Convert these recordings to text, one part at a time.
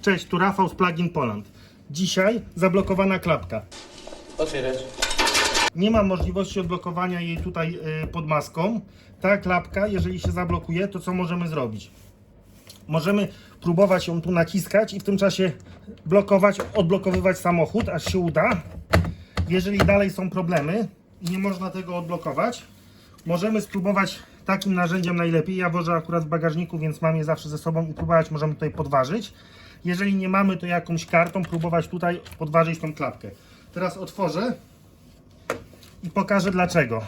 Cześć, tu Rafał z Plugin Poland. Dzisiaj zablokowana klapka. Otwierać. Nie ma możliwości odblokowania jej tutaj pod maską. Ta klapka, jeżeli się zablokuje, to co możemy zrobić? Możemy próbować ją tu naciskać i w tym czasie blokować, odblokowywać samochód, aż się uda. Jeżeli dalej są problemy i nie można tego odblokować, możemy spróbować takim narzędziem najlepiej. Ja wożę akurat w bagażniku, więc mam je zawsze ze sobą i próbować możemy tutaj podważyć. Jeżeli nie mamy, to jakąś kartą próbować tutaj podważyć tą klapkę. Teraz otworzę i pokażę dlaczego.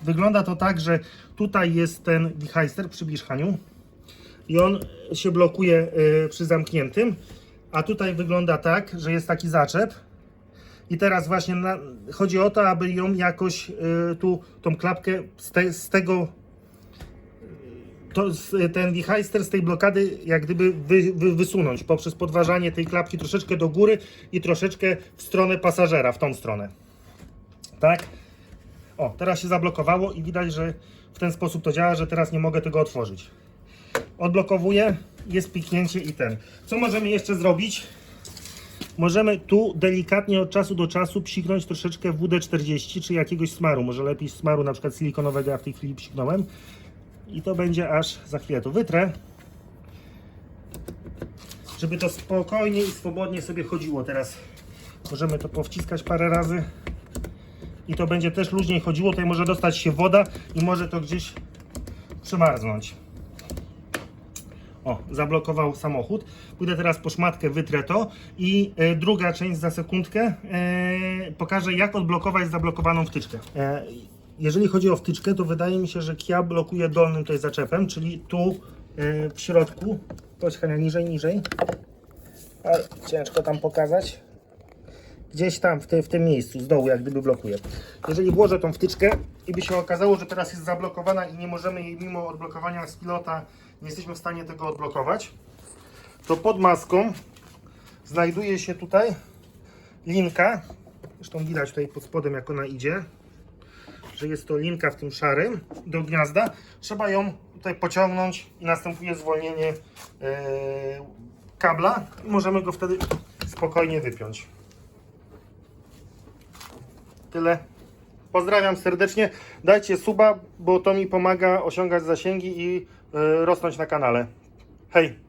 Wygląda to tak, że tutaj jest ten wichajster, przybliż Haniu, i on się blokuje przy zamkniętym, a tutaj wygląda tak, że jest taki zaczep i teraz właśnie chodzi o to, aby ją jakoś tu, tą klapkę ten wichajster z tej blokady jak gdyby wysunąć poprzez podważanie tej klapki troszeczkę do góry i troszeczkę w stronę pasażera, w tą stronę. Tak? O, teraz się zablokowało i widać, że w ten sposób to działa, że teraz nie mogę tego otworzyć. Odblokowuję, jest piknięcie i ten. Co możemy jeszcze zrobić? Możemy tu delikatnie od czasu do czasu psiknąć troszeczkę WD-40 czy jakiegoś smaru. Może lepiej smaru na przykład silikonowego, ja w tej chwili psiknąłem. I to będzie aż za chwilę to wytrę. Żeby to spokojnie i swobodnie sobie chodziło. Teraz możemy to powciskać parę razy. I to będzie też luźniej chodziło. Tutaj może dostać się woda i może to gdzieś przymarznąć. O, zablokował samochód. Pójdę teraz po szmatkę, wytrę to. I druga część za sekundkę pokażę, jak odblokować zablokowaną wtyczkę. Jeżeli chodzi o wtyczkę, to wydaje mi się, że Kia blokuje dolnym tutaj zaczepem, czyli tu w środku. Chodź Hania, niżej. A, ciężko tam pokazać. Gdzieś tam w tym miejscu, z dołu jak gdyby blokuje. Jeżeli włożę tą wtyczkę i by się okazało, że teraz jest zablokowana i nie możemy jej mimo odblokowania z pilota, nie jesteśmy w stanie tego odblokować, to pod maską znajduje się tutaj linka. Zresztą widać tutaj pod spodem, jak ona idzie, że jest to linka w tym szarym do gniazda. Trzeba ją tutaj pociągnąć i następuje zwolnienie kabla i możemy go wtedy spokojnie wypiąć. Tyle. Pozdrawiam serdecznie. Dajcie suba, bo to mi pomaga osiągać zasięgi i rosnąć na kanale. Hej!